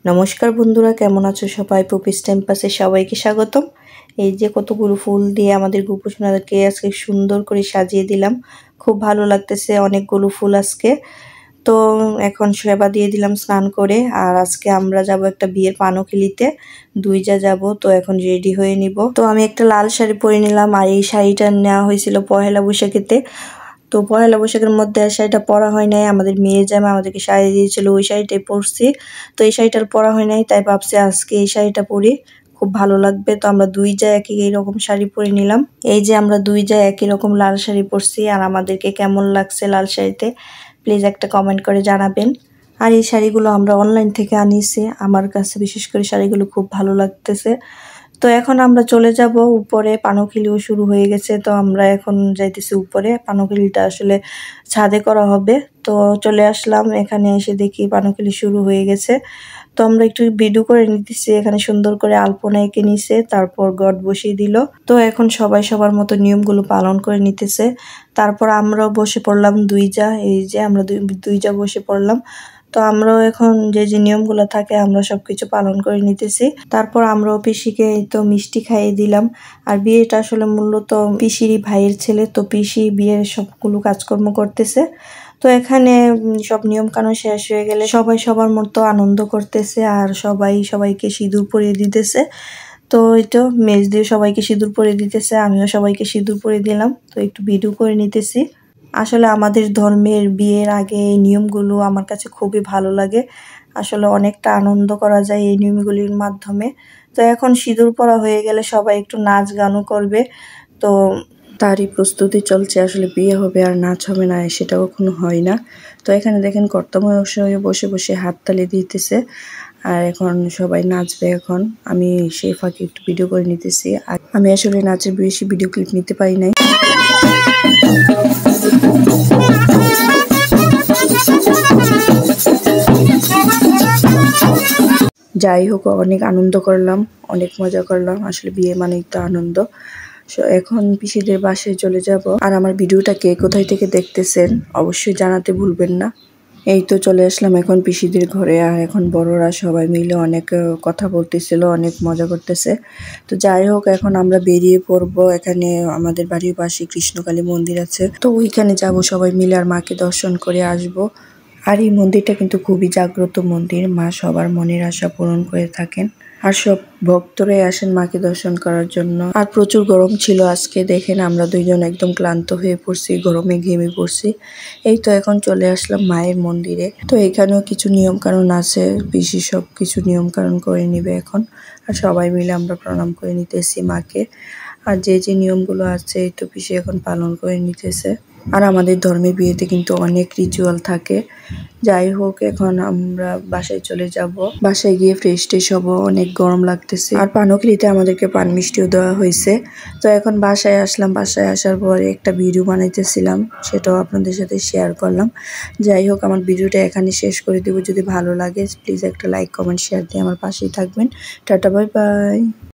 নমস্কার বন্ধুরা, কেমন আছো সবাই? পুপিস টেম্পাসে সবাইকে স্বাগতম। এই যে কতগুলো ফুল দিয়ে আমাদের গোপুসোনাদেরকে আজকে সুন্দর করে সাজিয়ে দিলাম। খুব ভালো লাগতেছে, অনেকগুলো ফুল আজকে। তো এখন সেবা দিয়ে দিলাম স্নান করে। আর আজকে আমরা যাব একটা বিয়ের পানখিলিতে, দুইজা যাব। তো এখন রেডি হয়ে নিব। তো আমি একটা লাল শাড়ি পরে নিলাম, আর এই শাড়িটা নেওয়া হয়েছিল পহেলা বৈশাখেতে। তো পহেলা বৈশাখের মধ্যে শাড়িটা পরা হয় নাই, আমাদের মেয়ে জামা আমাদেরকে শাড়ি দিয়েছিল, ওই শাড়িটাই পরছি। তো এই শাড়িটার পরা হয় নাই, তাই ভাবছি আজকে এই শাড়িটা পরি, খুব ভালো লাগবে। তো আমরা দুইজা একই রকম শাড়ি পরে নিলাম। এই যে আমরা দুইজা একই রকম লাল শাড়ি পরছি, আর আমাদেরকে কেমন লাগছে লাল শাড়িতে প্লিজ একটা কমেন্ট করে জানাবেন। আর এই শাড়িগুলো আমরা অনলাইন থেকে আনিয়েছি, আমার কাছে বিশেষ করে শাড়িগুলো খুব ভালো লাগতেছে। তো এখন আমরা চলে যাব উপরে, পানখিলিও শুরু হয়ে গেছে। তো আমরা এখন যাইতেছি উপরে, পানখিলিটা আসলে ছাদে করা হবে। তো চলে আসলাম, এখানে এসে দেখি পানখিলি শুরু হয়ে গেছে। তো আমরা একটু ভিডিও করে নিতেছি, এখানে সুন্দর করে আলপনা এঁকে নিছে, তারপর গড বসিয়ে দিল। তো এখন সবাই সবার মতো নিয়মগুলো পালন করে নিতেছে। তারপর আমরাও বসে পড়লাম দুইজা, এই যে আমরা দুইজা বসে পড়লাম। তো আমরাও এখন যে যে নিয়মগুলো থাকে আমরা সবকিছু পালন করে নিতেছি। তারপর আমরাও পিসিকে এই তো মিষ্টি খাইয়ে দিলাম। আর বিয়েটা আসলে মূলত পিসিরই ভাইয়ের ছেলে, তো পিসি বিয়ের সবগুলো কাজকর্ম করতেছে। তো এখানে সব নিয়ম কানুন শেষ হয়ে গেলে সবাই সবার মতো আনন্দ করতেছে, আর সবাই সবাইকে সিঁদুর পরিয়ে দিতেছে। তো এই তো মেজ দিয়ে সবাইকে সিঁদুর পরিয়ে দিতেছে, আমিও সবাইকে সিঁদুর পরিয়ে দিলাম। তো একটু ভিডিও করে নিতেছি। আসলে আমাদের ধর্মের বিয়ের আগে এই নিয়মগুলো আমার কাছে খুবই ভালো লাগে। আসলে অনেকটা আনন্দ করা যায় এই নিয়মগুলির মাধ্যমে। তো এখন সিঁদুর পরা হয়ে গেলে সবাই একটু নাচ গানও করবে। তো তারই প্রস্তুতি চলছে, আসলে বিয়ে হবে আর নাচ হবে না সেটা কখনো হয় না। তো এখানে দেখেন কর্তামশাই বসে বসে হাততালি দিতেছে, আর এখন সবাই নাচবে। এখন আমি সেই ফাঁকে একটু ভিডিও করে নিতেছি। আর আমি আসলে নাচের বেশি ভিডিও ক্লিপ নিতে পারি নাই। যাই হোক, অনেক আনন্দ করলাম, অনেক মজা করলাম। আসলে বিয়ে মানেই তো আনন্দ। এখন পিসিদের বাসায় চলে যাব। আর আমার ভিডিওটা কে কোথায় থেকে দেখতেছেন অবশ্যই জানাতে ভুলবেন না। এই তো চলে আসলাম এখন পিসিদের ঘরে, আর এখন বড়রা সবাই মিলে অনেক কথা বলতেছিল, অনেক মজা করতেছে। তো যাই হোক, এখন আমরা বেরিয়ে পড়বো। এখানে আমাদের বাড়ির পাশে কৃষ্ণকালী মন্দির আছে, তো ওইখানে যাব সবাই মিলে, আর মাকে দর্শন করে আসব। আর এই মন্দিরটা কিন্তু খুবই জাগ্রত মন্দির, মা সবার মনের আশা পূরণ করে থাকেন। আর সব ভক্তরাই আসেন মাকে দর্শন করার জন্য। আর প্রচুর গরম ছিল আজকে, দেখেন আমরা দুইজন একদম ক্লান্ত হয়ে পড়ছি, গরমে ঘেমে পড়ছি। এই তো এখন চলে আসলাম মায়ের মন্দিরে। তো এখানেও কিছু নিয়ম কানুন আছে, পিসি সব কিছু নিয়ম কানুন করে নিবে এখন। আর সবাই মিলে আমরা প্রণাম করে নিতেছি মাকে। আর যে যে নিয়মগুলো আছে এই তো পিসি এখন পালন করে নিতেছে। আর আমাদের ধর্মের বিয়েতে কিন্তু অনেক রিচুয়াল থাকে। যাই হোক, এখন আমরা বাসায় চলে যাব। বাসায় গিয়ে ফ্রেশ ট্রেশ হবো, অনেক গরম লাগতেছে। আর পানখিলিতে আমাদেরকে পান মিষ্টিও দেওয়া হয়েছে। তো এখন বাসায় আসলাম, বাসায় আসার পরে একটা ভিডিও বানাইতেছিলাম, সেটাও আপনাদের সাথে শেয়ার করলাম। যাই হোক, আমার ভিডিওটা এখানে শেষ করে দিব। যদি ভালো লাগে প্লিজ একটা লাইক কমেন্ট শেয়ার দিয়ে আমার পাশেই থাকবেন। Tata, bye bye.